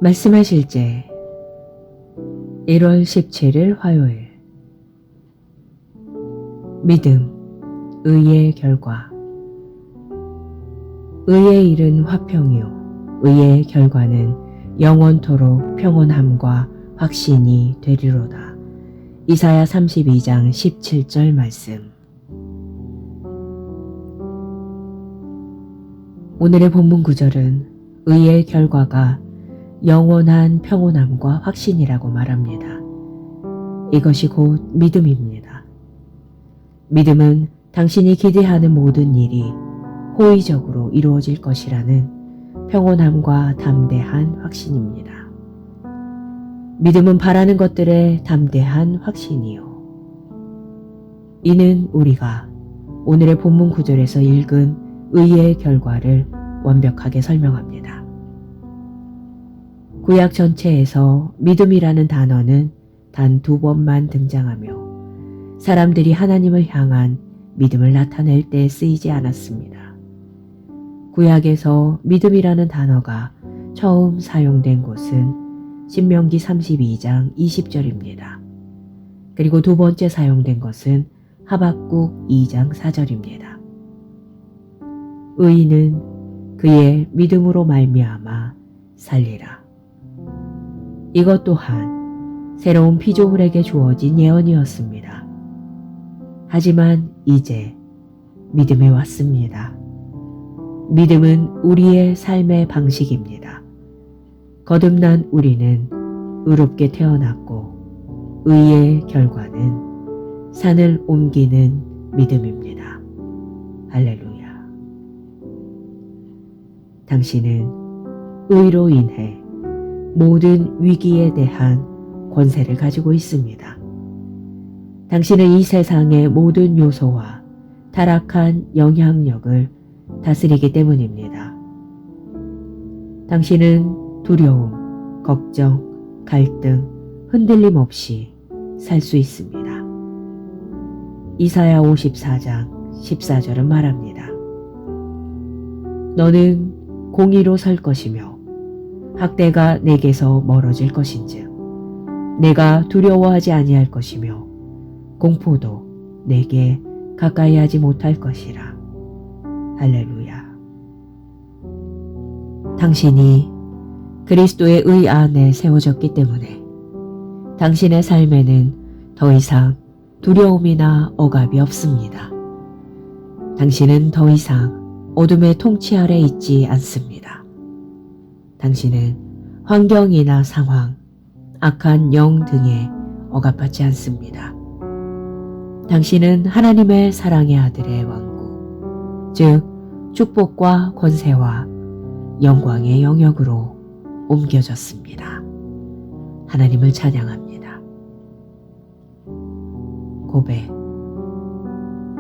말씀하실 제 1월 17일 화요일. 믿음, 의의 결과. 의의 일은 화평이요 의의 결과는 영원토록 평온함과 확신이 되리로다. 이사야 32장 17절 말씀. 오늘의 본문 구절은 의의 결과가 영원한 평온함과 확신이라고 말합니다. 이것이 곧 믿음입니다. 믿음은 당신이 기대하는 모든 일이 호의적으로 이루어질 것이라는 평온함과 담대한 확신입니다. 믿음은 바라는 것들의 담대한 확신이요. 이는 우리가 오늘의 본문 구절에서 읽은 의의 결과를 완벽하게 설명합니다. 구약 전체에서 믿음이라는 단어는 단 2번만 등장하며 사람들이 하나님을 향한 믿음을 나타낼 때 쓰이지 않았습니다. 구약에서 믿음이라는 단어가 처음 사용된 곳은 신명기 32장 20절입니다. 그리고 두 번째 사용된 것은 하박국 2장 4절입니다. 의인은 그의 믿음으로 말미암아 살리라. 이것 또한 새로운 피조물에게 주어진 예언이었습니다. 하지만 이제 믿음이 왔습니다. 믿음은 우리의 삶의 방식입니다. 거듭난 우리는 의롭게 태어났고 의의 결과는 산을 옮기는 믿음입니다. 할렐루야. 당신은 의로 인해 모든 위기에 대한 권세를 가지고 있습니다. 당신은 이 세상의 모든 요소와 타락한 영향력을 다스리기 때문입니다. 당신은 두려움, 걱정, 갈등, 흔들림 없이 살 수 있습니다. 이사야 54장 14절은 말합니다. 너는 공의로 설 것이며 학대가 내게서 멀어질 것인즉 내가 두려워하지 아니할 것이며 공포도 내게 가까이 하지 못할 것이라. 할렐루야. 당신이 그리스도의 의 안에 세워졌기 때문에 당신의 삶에는 더 이상 두려움이나 억압이 없습니다. 당신은 더 이상 어둠의 통치 아래 있지 않습니다. 당신은 환경이나 상황, 악한 영 등에 억압받지 않습니다. 당신은 하나님의 사랑의 아들의 왕국, 즉 축복과 권세와 영광의 영역으로 옮겨졌습니다. 하나님을 찬양합니다. 고백.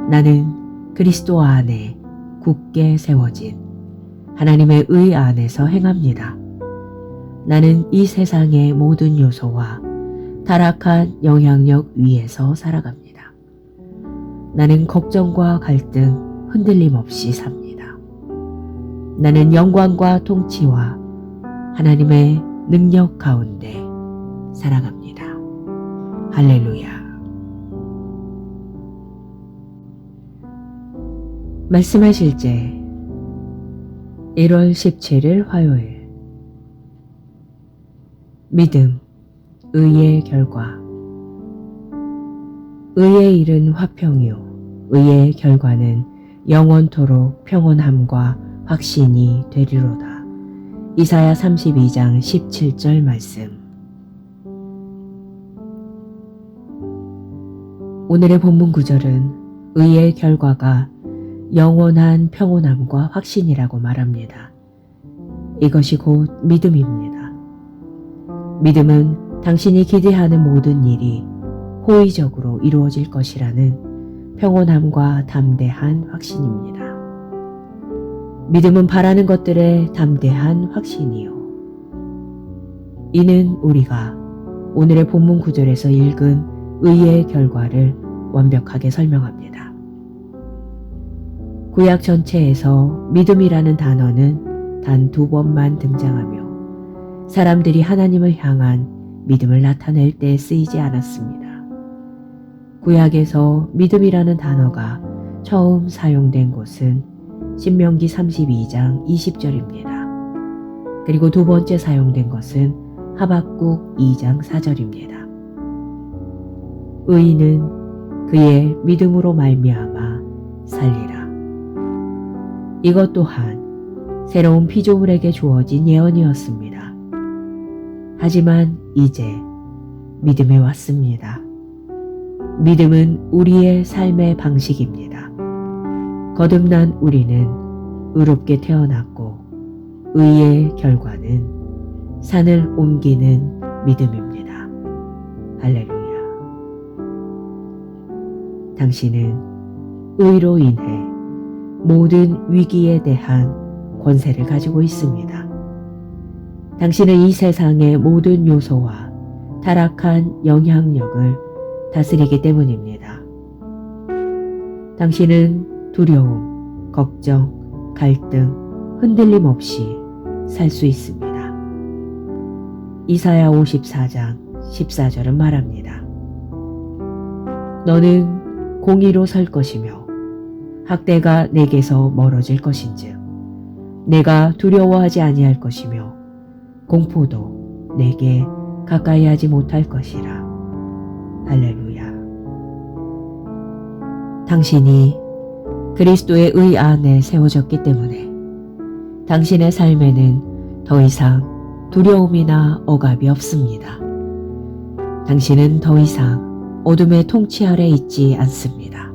나는 그리스도 안에 굳게 세워진 하나님의 의 안에서 행합니다. 나는 이 세상의 모든 요소와 타락한 영향력 위에서 살아갑니다. 나는 걱정과 갈등, 흔들림 없이 삽니다. 나는 영광과 통치와 하나님의 능력 가운데 살아갑니다. 할렐루야. 말씀하실 제 1월 17일 화요일. 믿음, 의의 결과. 의의 일은 화평이요 의의 결과는 영원토록 평온함과 확신이 되리로다. 이사야 32장 17절 말씀. 오늘의 본문 구절은 의의 결과가 영원한 평온함과 확신이라고 말합니다. 이것이 곧 믿음입니다. 믿음은 당신이 기대하는 모든 일이 호의적으로 이루어질 것이라는 평온함과 담대한 확신입니다. 믿음은 바라는 것들의 담대한 확신이요. 이는 우리가 오늘의 본문 구절에서 읽은 의의 결과를 완벽하게 설명합니다. 구약 전체에서 믿음이라는 단어는 단 2번만 등장하며 사람들이 하나님을 향한 믿음을 나타낼 때 쓰이지 않았습니다. 구약에서 믿음이라는 단어가 처음 사용된 곳은 신명기 32장 20절입니다. 그리고 두 번째 사용된 것은 하박국 2장 4절입니다. 의인은 그의 믿음으로 말미암아 살리라. 이것 또한 새로운 피조물에게 주어진 예언이었습니다. 하지만 이제 믿음이 왔습니다. 믿음은 우리의 삶의 방식입니다. 거듭난 우리는 의롭게 태어났고 의의 결과는 산을 옮기는 믿음입니다. 할렐루야. 당신은 의로 인해 모든 위기에 대한 권세를 가지고 있습니다. 당신은 이 세상의 모든 요소와 타락한 영향력을 다스리기 때문입니다. 당신은 두려움, 걱정, 갈등, 흔들림 없이 살 수 있습니다. 이사야 54장 14절은 말합니다. 너는 공의로 설 것이며 학대가 내게서 멀어질 것인즉 내가 두려워하지 아니할 것이며 공포도 내게 가까이 하지 못할 것이라. 할렐루야. 당신이 그리스도의 의 안에 세워졌기 때문에 당신의 삶에는 더 이상 두려움이나 억압이 없습니다. 당신은 더 이상 어둠의 통치 아래 있지 않습니다.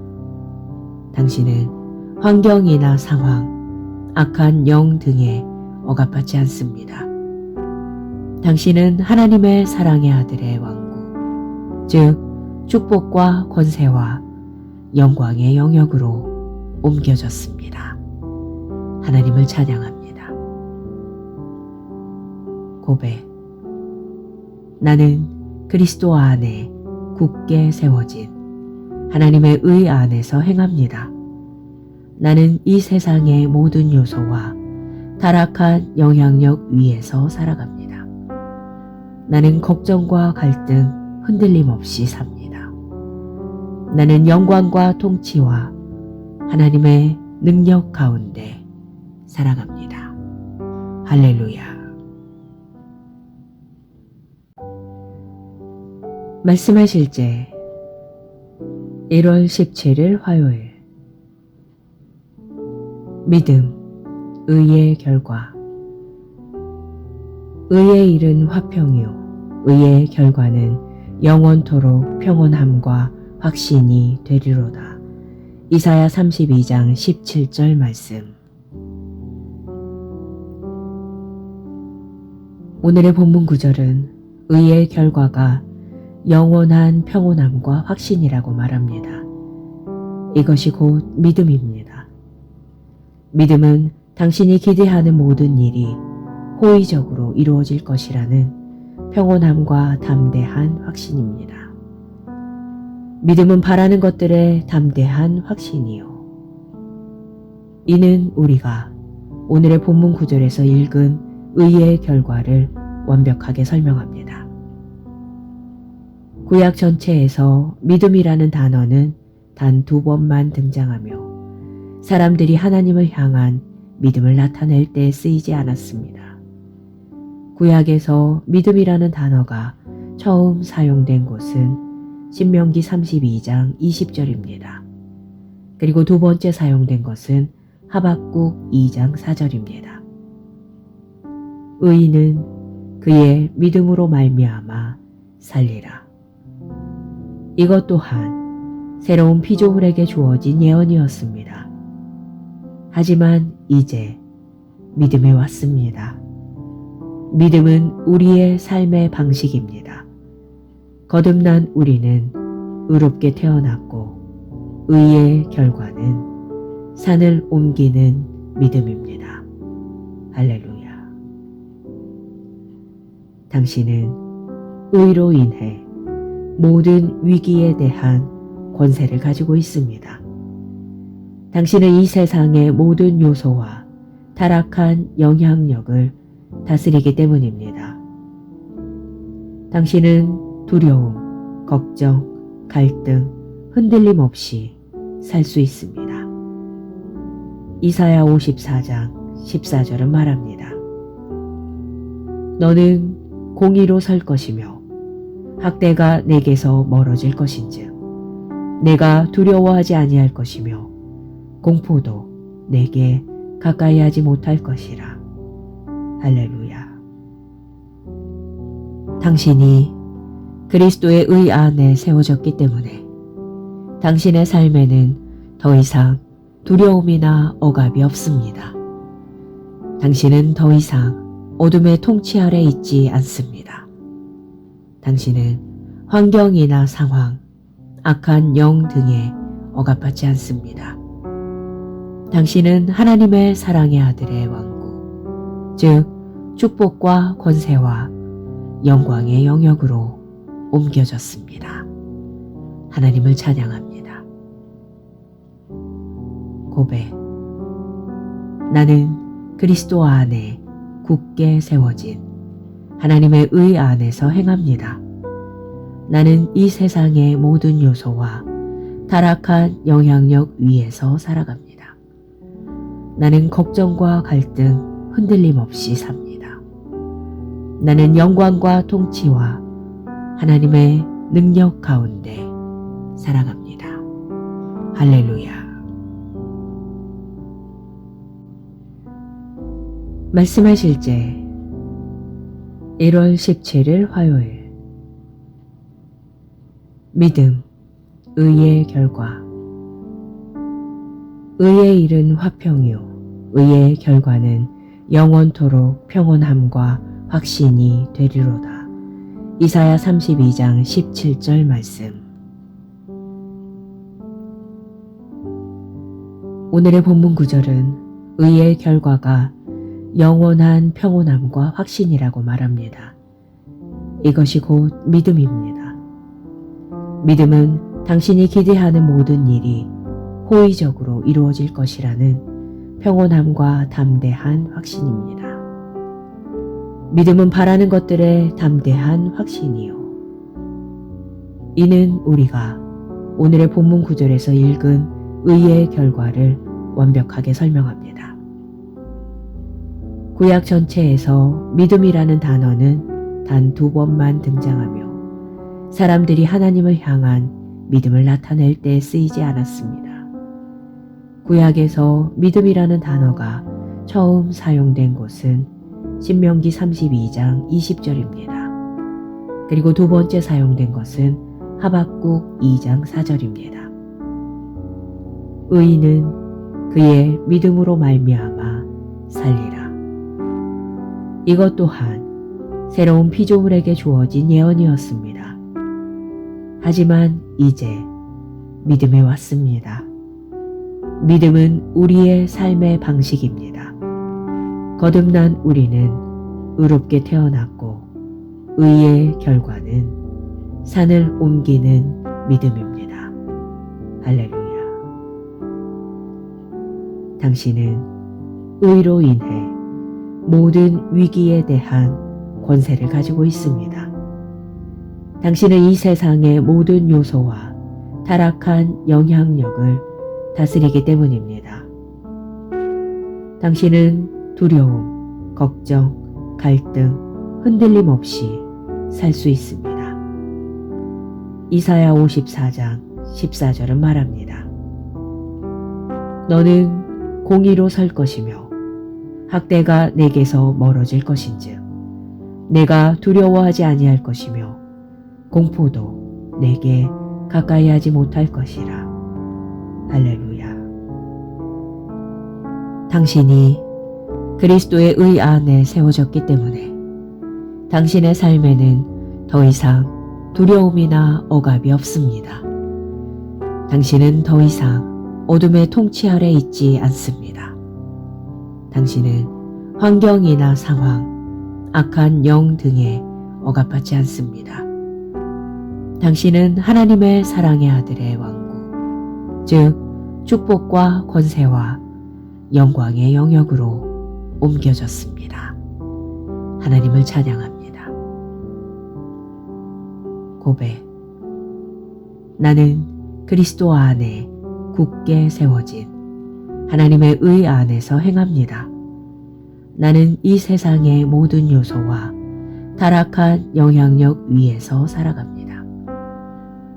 당신은 환경이나 상황, 악한 영 등에 억압받지 않습니다. 당신은 하나님의 사랑의 아들의 왕국, 즉 축복과 권세와 영광의 영역으로 옮겨졌습니다. 하나님을 찬양합니다. 고백. 나는 그리스도 안에 굳게 세워진 하나님의 의 안에서 행합니다. 나는 이 세상의 모든 요소와 타락한 영향력 위에서 살아갑니다. 나는 걱정과 갈등, 흔들림 없이 삽니다. 나는 영광과 통치와 하나님의 능력 가운데 살아갑니다. 할렐루야. 말씀하실 제 1월 17일 화요일. 믿음, 의의 결과. 의의 일은 화평이요 의의 결과는 영원토록 평온함과 확신이 되리로다. 이사야 32장 17절 말씀. 오늘의 본문 구절은 의의 결과가 영원한 평온함과 확신이라고 말합니다. 이것이 곧 믿음입니다. 믿음은 당신이 기대하는 모든 일이 호의적으로 이루어질 것이라는 평온함과 담대한 확신입니다. 믿음은 바라는 것들의 담대한 확신이요. 이는 우리가 오늘의 본문 구절에서 읽은 의의 결과를 완벽하게 설명합니다. 구약 전체에서 믿음이라는 단어는 단 2번만 등장하며 사람들이 하나님을 향한 믿음을 나타낼 때 쓰이지 않았습니다. 구약에서 믿음이라는 단어가 처음 사용된 곳은 신명기 32장 20절입니다. 그리고 두 번째 사용된 것은 하박국 2장 4절입니다. 의인은 그의 믿음으로 말미암아 살리라. 이것 또한 새로운 피조물에게 주어진 예언이었습니다. 하지만 이제 믿음이 왔습니다. 믿음은 우리의 삶의 방식입니다. 거듭난 우리는 의롭게 태어났고 의의 결과는 산을 옮기는 믿음입니다. 할렐루야. 당신은 의로 인해 모든 위기에 대한 권세를 가지고 있습니다. 당신은 이 세상의 모든 요소와 타락한 영향력을 다스리기 때문입니다. 당신은 두려움, 걱정, 갈등, 흔들림 없이 살 수 있습니다. 이사야 54장 14절은 말합니다. 너는 공의로 설 것이며 학대가 내게서 멀어질 것인즉 내가 두려워하지 아니할 것이며 공포도 내게 가까이 하지 못할 것이라. 할렐루야. 당신이 그리스도의 의 안에 세워졌기 때문에 당신의 삶에는 더 이상 두려움이나 억압이 없습니다. 당신은 더 이상 어둠의 통치 아래 있지 않습니다. 당신은 환경이나 상황, 악한 영 등에 억압받지 않습니다. 당신은 하나님의 사랑의 아들의 왕국, 즉 축복과 권세와 영광의 영역으로 옮겨졌습니다. 하나님을 찬양합니다. 고백. 나는 그리스도 안에 굳게 세워진 하나님의 의 안에서 행합니다. 나는 이 세상의 모든 요소와 타락한 영향력 위에서 살아갑니다. 나는 걱정과 갈등, 흔들림 없이 삽니다. 나는 영광과 통치와 하나님의 능력 가운데 살아갑니다. 할렐루야. 말씀의 실제 1월 17일 화요일. 믿음, 의의 결과. 의의 일은 화평이요 의의 결과는 영원토록 평온함과 확신이 되리로다. 이사야 32장 17절 말씀. 오늘의 본문 구절은 의의 결과가 영원한 평온함과 확신이라고 말합니다. 이것이 곧 믿음입니다. 믿음은 당신이 기대하는 모든 일이 호의적으로 이루어질 것이라는 평온함과 담대한 확신입니다. 믿음은 바라는 것들의 담대한 확신이요. 이는 우리가 오늘의 본문 구절에서 읽은 의의 결과를 완벽하게 설명합니다. 구약 전체에서 믿음이라는 단어는 단 2번만 등장하며 사람들이 하나님을 향한 믿음을 나타낼 때 쓰이지 않았습니다. 구약에서 믿음이라는 단어가 처음 사용된 곳은 신명기 32장 20절입니다. 그리고 두 번째 사용된 것은 하박국 2장 4절입니다. 의인은 그의 믿음으로 말미암아 살리라. 이것 또한 새로운 피조물에게 주어진 예언이었습니다. 하지만 이제 믿음이 왔습니다. 믿음은 우리의 삶의 방식입니다. 거듭난 우리는 의롭게 태어났고 의의 결과는 산을 옮기는 믿음입니다. 할렐루야. 당신은 의로 인해 모든 위기에 대한 권세를 가지고 있습니다. 당신은 이 세상의 모든 요소와 타락한 영향력을 다스리기 때문입니다. 당신은 두려움, 걱정, 갈등, 흔들림 없이 살 수 있습니다. 이사야 54장 14절은 말합니다. 너는 공의로 설 것이며 학대가 내게서 멀어질 것인즉 내가 두려워하지 아니할 것이며 공포도 내게 가까이 하지 못할 것이라. 할렐루야. 당신이 그리스도의 의 안에 세워졌기 때문에 당신의 삶에는 더 이상 두려움이나 억압이 없습니다. 당신은 더 이상 어둠의 통치 아래 있지 않습니다. 당신은 환경이나 상황, 악한 영 등에 억압받지 않습니다. 당신은 하나님의 사랑의 아들의 왕국, 즉 축복과 권세와 영광의 영역으로 옮겨졌습니다. 하나님을 찬양합니다. 고백. 나는 그리스도 안에 굳게 세워진 하나님의 의 안에서 행합니다. 나는 이 세상의 모든 요소와 타락한 영향력 위에서 살아갑니다.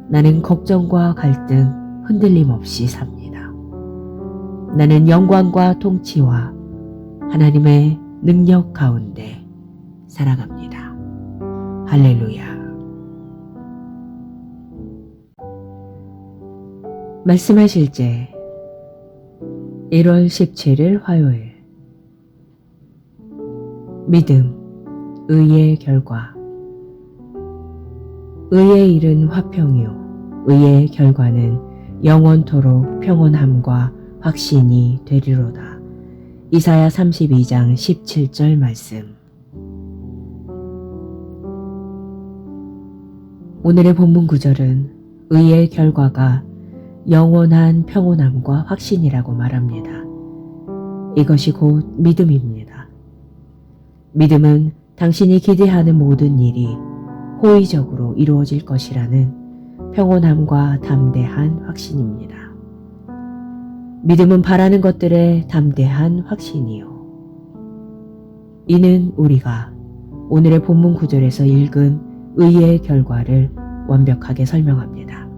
나는 걱정과 갈등, 흔들림 없이 삽니다. 나는 영광과 통치와 하나님의 능력 가운데 살아갑니다. 할렐루야. 말씀의 실제 1월 17일 화요일. 믿음, 의의 결과. 의의 일은 화평이요 의의 결과는 영원토록 평온함과 확신이 되리로다. 이사야 32장 17절 말씀. 오늘의 본문 구절은 의의 결과가 영원한 평온함과 확신이라고 말합니다. 이것이 곧 믿음입니다. 믿음은 당신이 기대하는 모든 일이 호의적으로 이루어질 것이라는 평온함과 담대한 확신입니다. 믿음은 바라는 것들의 담대한 확신이요. 이는 우리가 오늘의 본문 구절에서 읽은 의의 결과를 완벽하게 설명합니다.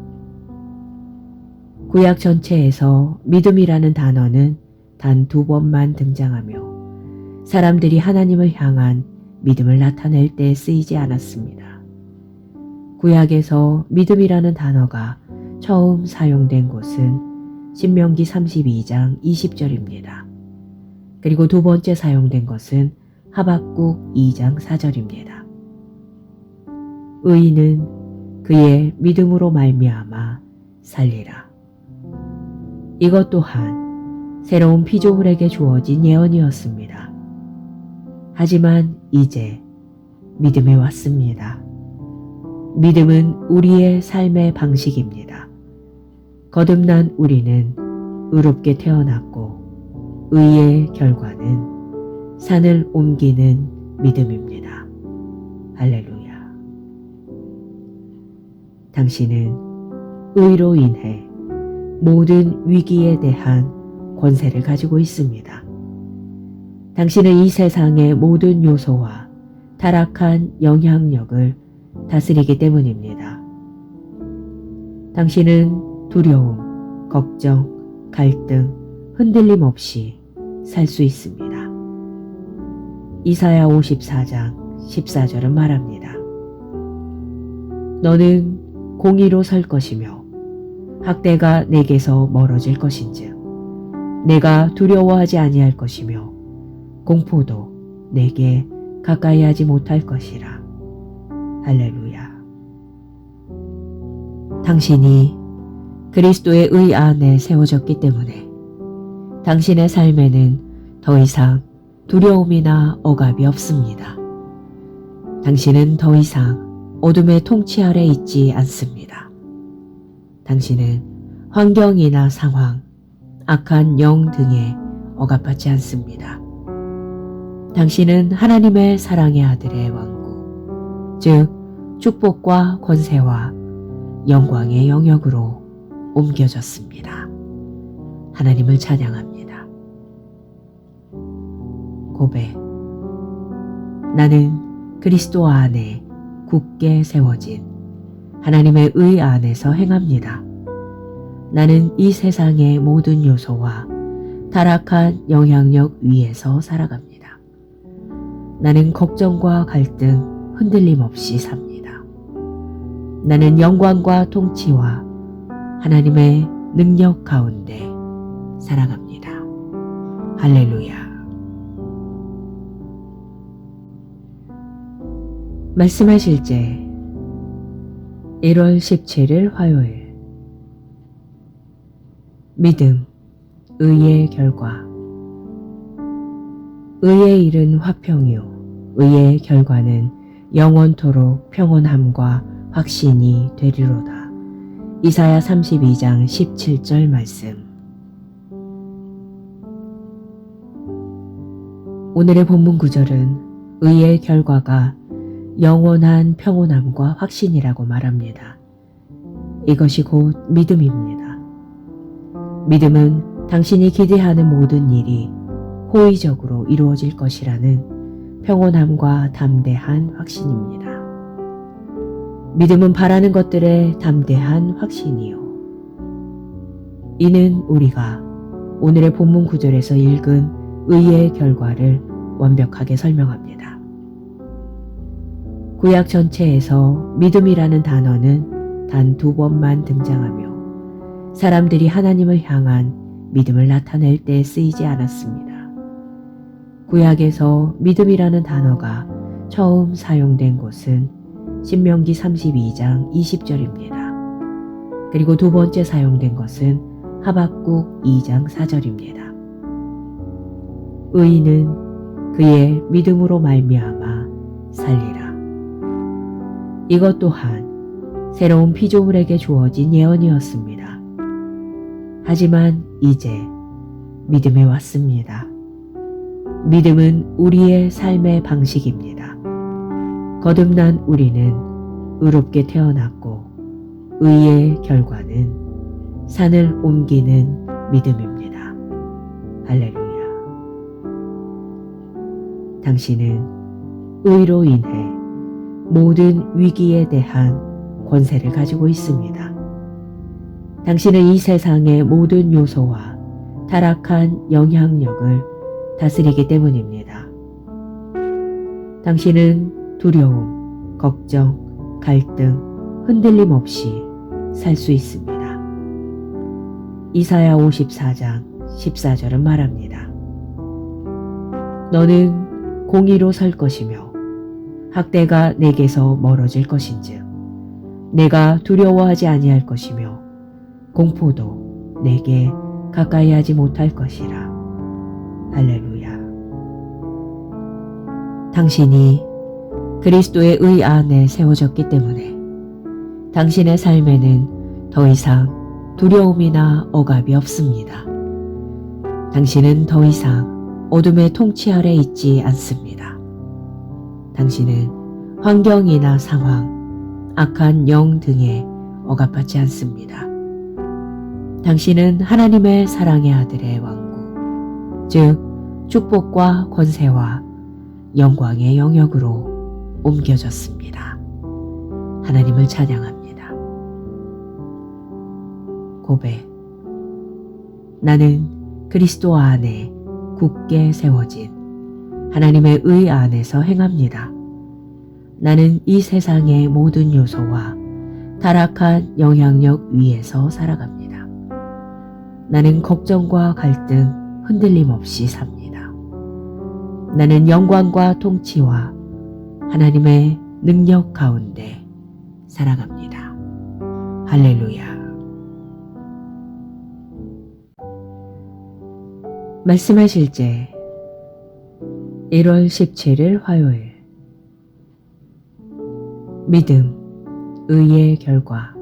구약 전체에서 믿음이라는 단어는 단 2번만 등장하며 사람들이 하나님을 향한 믿음을 나타낼 때 쓰이지 않았습니다. 구약에서 믿음이라는 단어가 처음 사용된 곳은 신명기 32장 20절입니다. 그리고 두 번째 사용된 것은 하박국 2장 4절입니다. 의인은 그의 믿음으로 말미암아 살리라. 이것 또한 새로운 피조물에게 주어진 예언이었습니다. 하지만 이제 믿음이 왔습니다. 믿음은 우리의 삶의 방식입니다. 거듭난 우리는 의롭게 태어났고 의의 결과는 산을 옮기는 믿음입니다. 할렐루야. 당신은 의로 인해 모든 위기에 대한 권세를 가지고 있습니다. 당신은 이 세상의 모든 요소와 타락한 영향력을 다스리기 때문입니다. 당신은 두려움, 걱정, 갈등, 흔들림 없이 살 수 있습니다. 이사야 54장 14절은 말합니다. 너는 공의로 설 것이며 학대가 내게서 멀어질 것인즉 내가 두려워하지 아니할 것이며 공포도 내게 가까이 하지 못할 것이라. 할렐루야. 당신이 그리스도의 의 안에 세워졌기 때문에 당신의 삶에는 더 이상 두려움이나 억압이 없습니다. 당신은 더 이상 어둠의 통치 아래 있지 않습니다. 당신은 환경이나 상황, 악한 영 등에 억압받지 않습니다. 당신은 하나님의 사랑의 아들의 왕국, 즉 축복과 권세와 영광의 영역으로 옮겨졌습니다. 하나님을 찬양합니다. 고백. 나는 그리스도 안에 굳게 세워진 하나님의 의 안에서 행합니다. 나는 이 세상의 모든 요소와 타락한 영향력 위에서 살아갑니다. 나는 걱정과 갈등, 흔들림 없이 삽니다. 나는 영광과 통치와 하나님의 능력 가운데 살아갑니다. 할렐루야. 말씀의 실제 1월 17일 화요일. 믿음, 의의 결과. 의의 일은 화평이요 의의 결과는 영원토록 평온함과 확신이 되리로다. 이사야 32장 17절 말씀. 오늘의 본문 구절은 의의 결과가 영원한 평온함과 확신이라고 말합니다. 이것이 곧 믿음입니다. 믿음은 당신이 기대하는 모든 일이 호의적으로 이루어질 것이라는 평온함과 담대한 확신입니다. 믿음은 바라는 것들의 담대한 확신이요. 이는 우리가 오늘의 본문 구절에서 읽은 의의 결과를 완벽하게 설명합니다. 구약 전체에서 믿음이라는 단어는 단 2번만 등장하며 사람들이 하나님을 향한 믿음을 나타낼 때 쓰이지 않았습니다. 구약에서 믿음이라는 단어가 처음 사용된 곳은 신명기 32장 20절입니다. 그리고 두 번째 사용된 것은 하박국 2장 4절입니다. 의인은 그의 믿음으로 말미암아 살리라. 이것 또한 새로운 피조물에게 주어진 예언이었습니다. 하지만 이제 믿음이 왔습니다. 믿음은 우리의 삶의 방식입니다. 거듭난 우리는 의롭게 태어났고 의의 결과는 산을 옮기는 믿음입니다. 할렐루야. 당신은 의로 인해 모든 위기에 대한 권세를 가지고 있습니다. 당신은 이 세상의 모든 요소와 타락한 영향력을 다스리기 때문입니다. 당신은 두려움, 걱정, 갈등, 흔들림 없이 살 수 있습니다. 이사야 54장 14절은 말합니다. 너는 공의로 설 것이며 학대가 내게서 멀어질 것인즉 내가 두려워하지 아니할 것이며 공포도 내게 가까이 하지 못할 것이라. 할렐루야. 당신이 그리스도의 의 안에 세워졌기 때문에 당신의 삶에는 더 이상 두려움이나 억압이 없습니다. 당신은 더 이상 어둠의 통치 아래 있지 않습니다. 당신은 환경이나 상황, 악한 영 등에 억압받지 않습니다. 당신은 하나님의 사랑의 아들의 왕국, 즉 축복과 권세와 영광의 영역으로 옮겨졌습니다. 하나님을 찬양합니다. 고백. 나는 그리스도 안에 굳게 세워진 하나님의 의 안에서 행합니다. 나는 이 세상의 모든 요소와 타락한 영향력 위에서 살아갑니다. 나는 걱정과 갈등, 흔들림 없이 삽니다. 나는 영광과 통치와 하나님의 능력 가운데 살아갑니다. 할렐루야. 말씀의 실제 1월 17일 화요일. 믿음, 의의 결과.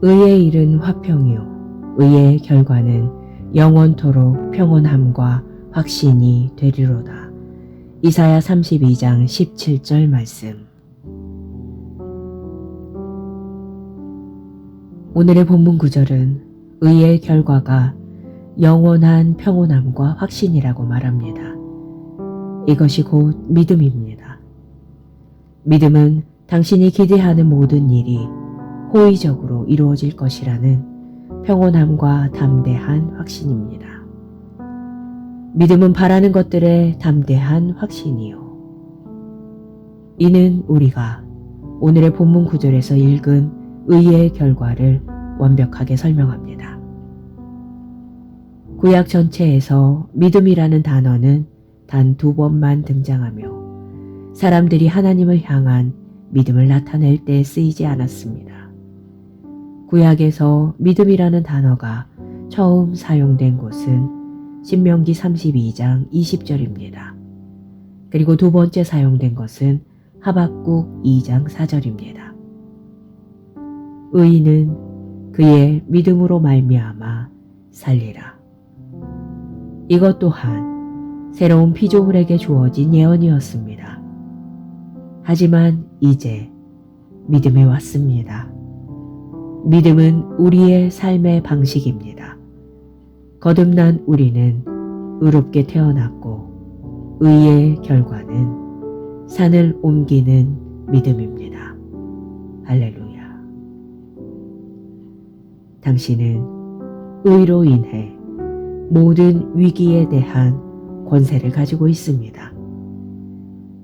의의 일은 화평이요 의의 결과는 영원토록 평온함과 확신이 되리로다. 이사야 32장 17절 말씀. 오늘의 본문 구절은 의의 결과가 영원한 평온함과 확신이라고 말합니다. 이것이 곧 믿음입니다. 믿음은 당신이 기대하는 모든 일이 호의적으로 이루어질 것이라는 평온함과 담대한 확신입니다. 믿음은 바라는 것들의 담대한 확신이요. 이는 우리가 오늘의 본문 구절에서 읽은 의의 결과를 완벽하게 설명합니다. 구약 전체에서 믿음이라는 단어는 단 2번만 등장하며 사람들이 하나님을 향한 믿음을 나타낼 때 쓰이지 않았습니다. 구약에서 믿음이라는 단어가 처음 사용된 곳은 신명기 32장 20절입니다. 그리고 두 번째 사용된 것은 하박국 2장 4절입니다. 의인은 그의 믿음으로 말미암아 살리라. 이것 또한 새로운 피조물에게 주어진 예언이었습니다. 하지만 이제 믿음이 왔습니다. 믿음은 우리의 삶의 방식입니다. 거듭난 우리는 의롭게 태어났고 의의 결과는 산을 옮기는 믿음입니다. 할렐루야. 당신은 의로 인해 모든 위기에 대한 권세를 가지고 있습니다.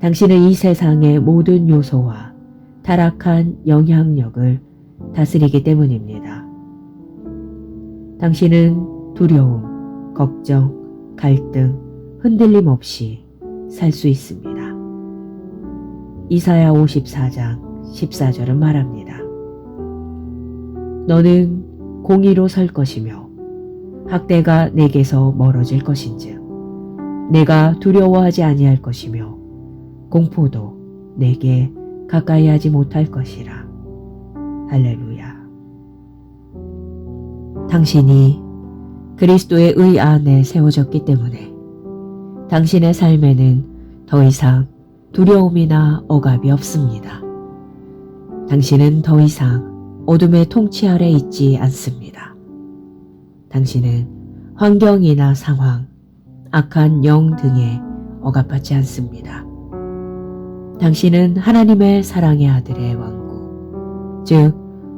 당신은 이 세상의 모든 요소와 타락한 영향력을 다스리기 때문입니다. 당신은 두려움, 걱정, 갈등, 흔들림 없이 살 수 있습니다. 이사야 54장 14절은 말합니다. 너는 공의로 설 것이며 학대가 내게서 멀어질 것인즉 내가 두려워하지 아니할 것이며 공포도 내게 가까이 하지 못할 것이라. 할렐루야. 당신이 그리스도의 의 안에 세워졌기 때문에 당신의 삶에는 더 이상 두려움이나 억압이 없습니다. 당신은 더 이상 어둠의 통치 아래 있지 않습니다. 당신은 환경이나 상황, 악한 영 등에 억압받지 않습니다. 당신은 하나님의 사랑의 아들의 왕국, 즉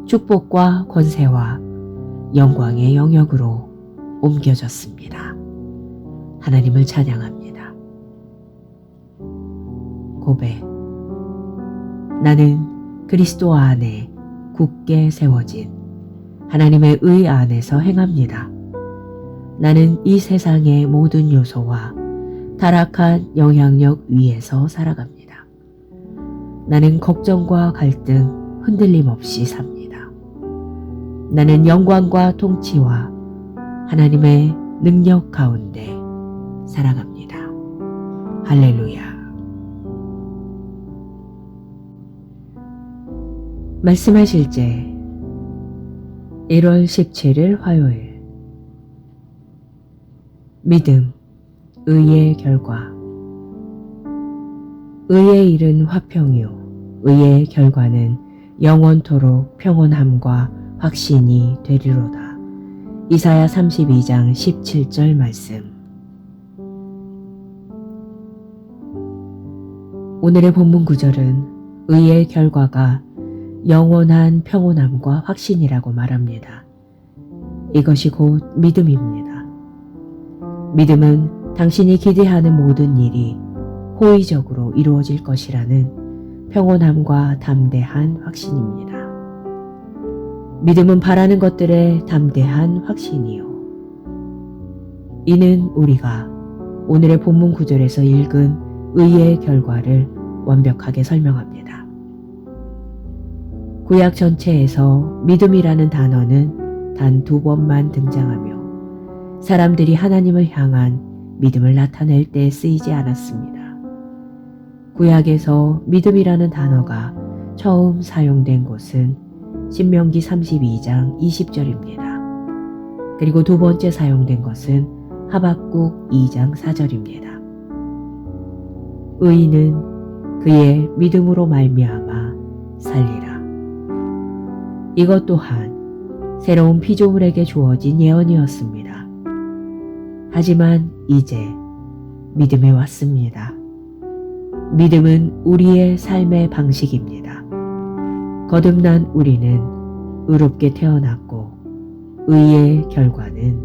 축복과 권세와 영광의 영역으로 옮겨졌습니다. 하나님을 찬양합니다. 고백. 나는 그리스도 안에 굳게 세워진 하나님의 의 안에서 행합니다. 나는 이 세상의 모든 요소와 타락한 영향력 위에서 살아갑니다. 나는 걱정과 갈등, 흔들림 없이 삽니다. 나는 영광과 통치와 하나님의 능력 가운데 살아갑니다. 할렐루야. 말씀의 실제 1월 17일 화요일. 믿음, 의의 결과. 의의 일은 화평이요 의의 결과는 영원토록 평온함과 확신이 되리로다. 이사야 32장 17절 말씀. 오늘의 본문 구절은 의의 결과가 영원한 평온함과 확신이라고 말합니다. 이것이 곧 믿음입니다. 믿음은 당신이 기대하는 모든 일이 호의적으로 이루어질 것이라는 평온함과 담대한 확신입니다. 믿음은 바라는 것들의 담대한 확신이요. 이는 우리가 오늘의 본문 구절에서 읽은 의의 결과를 완벽하게 설명합니다. 구약 전체에서 믿음이라는 단어는 단 2번만 등장하며 사람들이 하나님을 향한 믿음을 나타낼 때 쓰이지 않았습니다. 구약에서 믿음이라는 단어가 처음 사용된 곳은 신명기 32장 20절입니다. 그리고 두 번째 사용된 것은 하박국 2장 4절입니다. 의인은 그의 믿음으로 말미암아 살리라. 이것 또한 새로운 피조물에게 주어진 예언이었습니다. 하지만 이제 믿음이 왔습니다. 믿음은 우리의 삶의 방식입니다. 거듭난 우리는 의롭게 태어났고 의의 결과는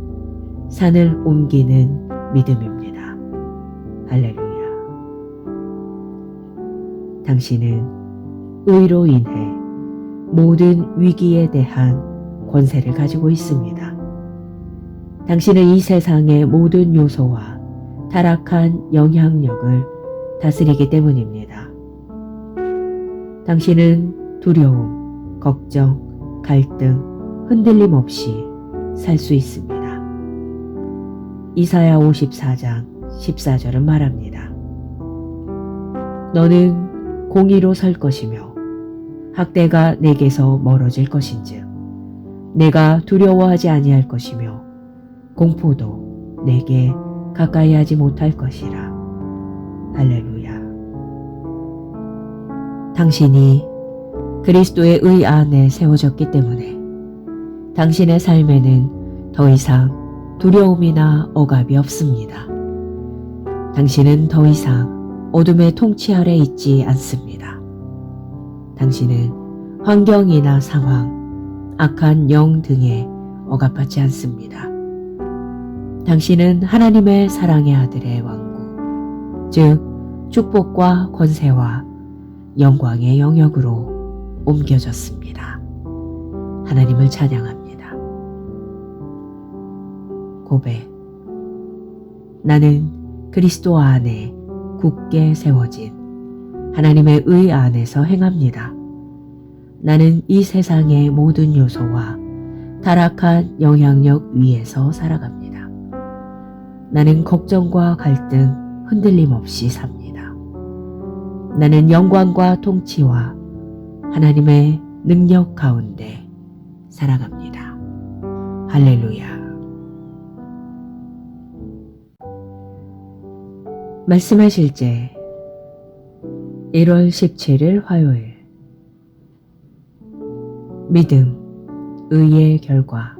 산을 옮기는 믿음입니다. 할렐루야. 당신은 의로 인해 모든 위기에 대한 권세를 가지고 있습니다. 당신은 이 세상의 모든 요소와 타락한 영향력을 다스리기 때문입니다. 당신은 두려움, 걱정, 갈등, 흔들림 없이 살 수 있습니다. 이사야 54장 14절은 말합니다. 너는 공의로 설 것이며 학대가 내게서 멀어질 것인즉 내가 두려워하지 아니할 것이며 공포도 내게 가까이 하지 못할 것이라. 할렐루야. 당신이 그리스도의 의 안에 세워졌기 때문에 당신의 삶에는 더 이상 두려움이나 억압이 없습니다. 당신은 더 이상 어둠의 통치 아래 있지 않습니다. 당신은 환경이나 상황, 악한 영 등에 억압받지 않습니다. 당신은 하나님의 사랑의 아들의 왕국, 즉 축복과 권세와 영광의 영역으로 옮겨졌습니다. 하나님을 찬양합니다. 고백. 나는 그리스도 안에 굳게 세워진 하나님의 의 안에서 행합니다. 나는 이 세상의 모든 요소와 타락한 영향력 위에서 살아갑니다. 나는 걱정과 갈등, 흔들림 없이 삽니다. 나는 영광과 통치와 하나님의 능력 가운데 살아갑니다. 할렐루야. 말씀의 실제 1월 17일 화요일. 믿음, 의의 결과.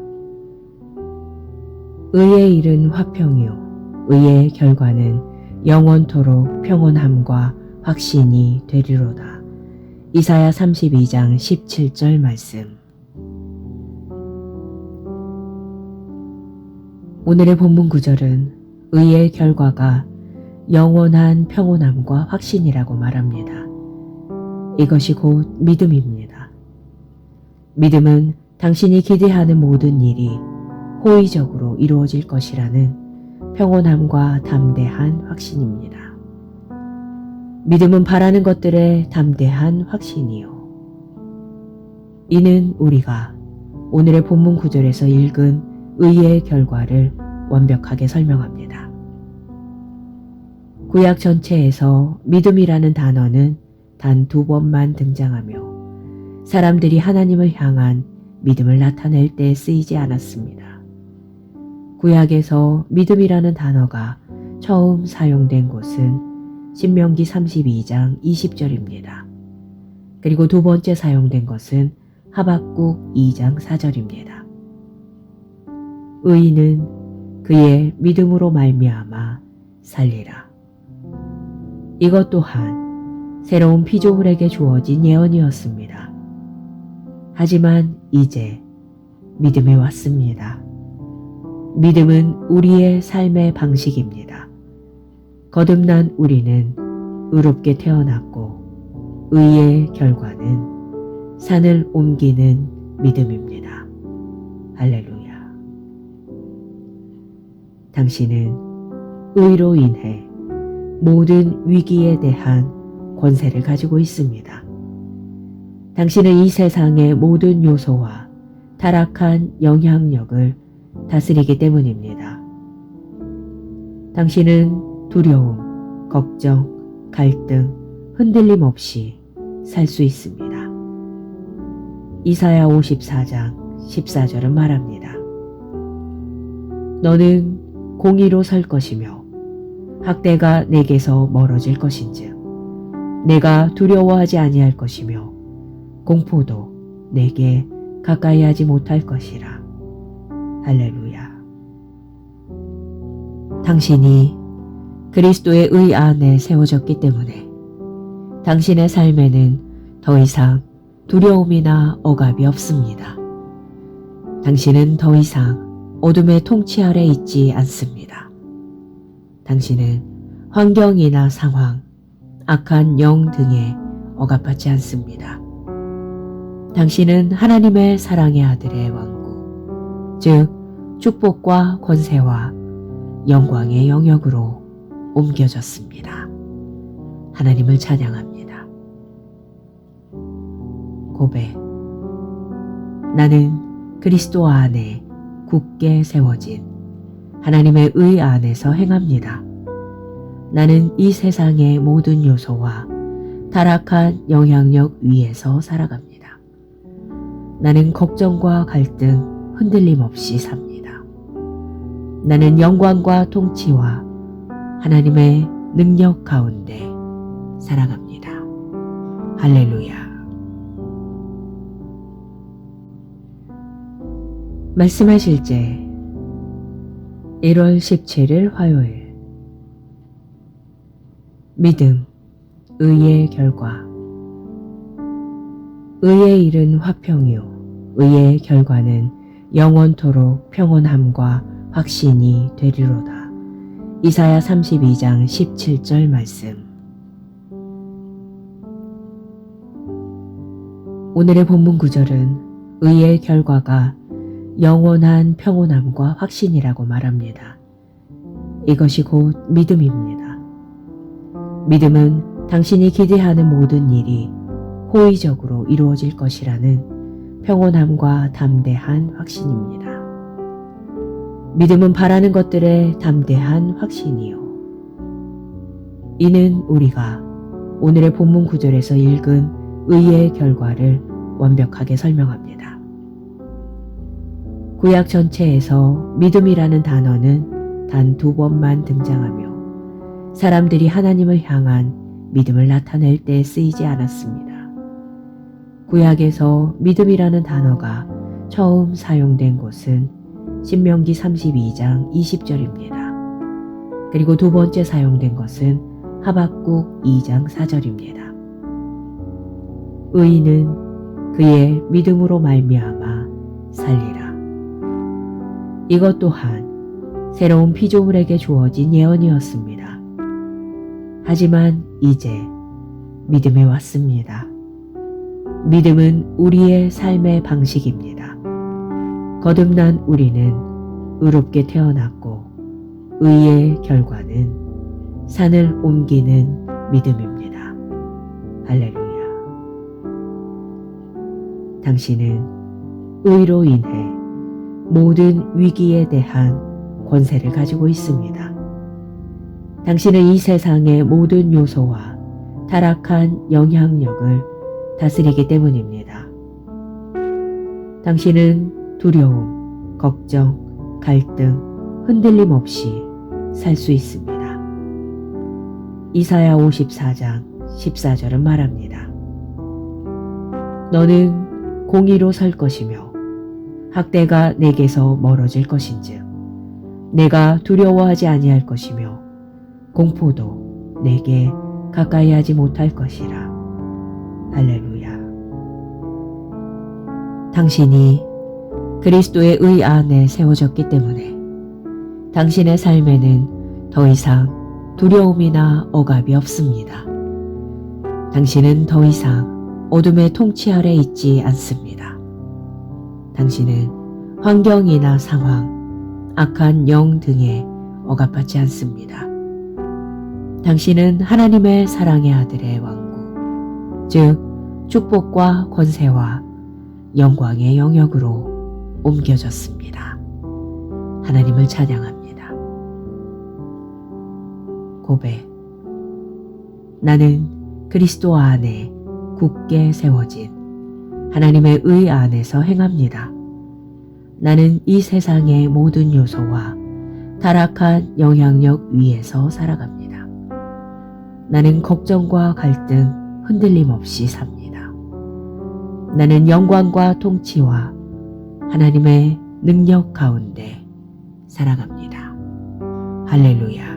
의의 일은 화평이요 의의 결과는 영원토록 평온함과 확신이 되리로다. 이사야 32장 17절 말씀. 오늘의 본문 구절은 의의 결과가 영원한 평온함과 확신이라고 말합니다. 이것이 곧 믿음입니다. 믿음은 당신이 기대하는 모든 일이 호의적으로 이루어질 것이라는 평온함과 담대한 확신입니다. 믿음은 바라는 것들의 담대한 확신이요. 이는 우리가 오늘의 본문 구절에서 읽은 의의 결과를 완벽하게 설명합니다. 구약 전체에서 믿음이라는 단어는 단 2번만 등장하며 사람들이 하나님을 향한 믿음을 나타낼 때 쓰이지 않았습니다. 구약에서 믿음이라는 단어가 처음 사용된 곳은 신명기 32장 20절입니다. 그리고 두 번째 사용된 것은 하박국 2장 4절입니다. 의인은 그의 믿음으로 말미암아 살리라. 이것 또한 새로운 피조물에게 주어진 예언이었습니다. 하지만 이제 믿음이 왔습니다. 믿음은 우리의 삶의 방식입니다. 거듭난 우리는 의롭게 태어났고 의의 결과는 산을 옮기는 믿음입니다. 할렐루야. 당신은 의로 인해 모든 위기에 대한 권세를 가지고 있습니다. 당신은 이 세상의 모든 요소와 타락한 영향력을 다스리기 때문입니다. 당신은 두려움, 걱정, 갈등, 흔들림 없이 살 수 있습니다. 이사야 54장 14절은 말합니다. 너는 공의로 설 것이며 학대가 내게서 멀어질 것인즉 내가 두려워하지 아니할 것이며 공포도 내게 가까이 하지 못할 것이라. 할렐루야. 당신이 그리스도의 의 안에 세워졌기 때문에 당신의 삶에는 더 이상 두려움이나 억압이 없습니다. 당신은 더 이상 어둠의 통치 아래 있지 않습니다. 당신은 환경이나 상황, 악한 영 등에 억압받지 않습니다. 당신은 하나님의 사랑의 아들의 왕국, 즉 축복과 권세와 영광의 영역으로 옮겨졌습니다. 하나님을 찬양합니다. 고백. 나는 그리스도 안에 굳게 세워진 하나님의 의 안에서 행합니다. 나는 이 세상의 모든 요소와 타락한 영향력 위에서 살아갑니다. 나는 걱정과 갈등, 흔들림 없이 삽니다. 나는 영광과 통치와 하나님의 능력 가운데 살아갑니다. 할렐루야. 말씀하실 제 1월 17일 화요일. 믿음, 의의 결과. 의의 일은 화평이요 의의 결과는 영원토록 평온함과 확신이 되리로다. 이사야 32장 17절 말씀. 오늘의 본문 구절은 의의 결과가 영원한 평온함과 확신이라고 말합니다. 이것이 곧 믿음입니다. 믿음은 당신이 기대하는 모든 일이 호의적으로 이루어질 것이라는 평온함과 담대한 확신입니다. 믿음은 바라는 것들의 담대한 확신이요. 이는 우리가 오늘의 본문 구절에서 읽은 의의 결과를 완벽하게 설명합니다. 구약 전체에서 믿음이라는 단어는 단 2번만 등장하며 사람들이 하나님을 향한 믿음을 나타낼 때 쓰이지 않았습니다. 구약에서 믿음이라는 단어가 처음 사용된 곳은 신명기 32장 20절입니다. 그리고 두 번째 사용된 것은 하박국 2장 4절입니다. 의인은 그의 믿음으로 말미암아 살리라. 이것 또한 새로운 피조물에게 주어진 예언이었습니다. 하지만 이제 믿음이 왔습니다. 믿음은 우리의 삶의 방식입니다. 거듭난 우리는 의롭게 태어났고 의의 결과는 산을 옮기는 믿음입니다. 할렐루야. 당신은 의로 인해 모든 위기에 대한 권세를 가지고 있습니다. 당신은 이 세상의 모든 요소와 타락한 영향력을 다스리기 때문입니다. 당신은 두려움, 걱정, 갈등, 흔들림 없이 살 수 있습니다. 이사야 54장 14절은 말합니다. 너는 공의로 설 것이며 학대가 내게서 멀어질 것인즉 내가 두려워하지 아니할 것이며 공포도 내게 가까이 하지 못할 것이라. 할렐루야. 당신이 그리스도의 의 안에 세워졌기 때문에 당신의 삶에는 더 이상 두려움이나 억압이 없습니다. 당신은 더 이상 어둠의 통치 아래 있지 않습니다. 당신은 환경이나 상황, 악한 영 등에 억압받지 않습니다. 당신은 하나님의 사랑의 아들의 왕국, 즉 축복과 권세와 영광의 영역으로 옮겨졌습니다. 하나님을 찬양합니다. 고백. 나는 그리스도 안에 굳게 세워진 하나님의 의 안에서 행합니다. 나는 이 세상의 모든 요소와 타락한 영향력 위에서 살아갑니다. 나는 걱정과 갈등, 흔들림 없이 삽니다. 나는 영광과 통치와 하나님의 능력 가운데 살아갑니다. 할렐루야.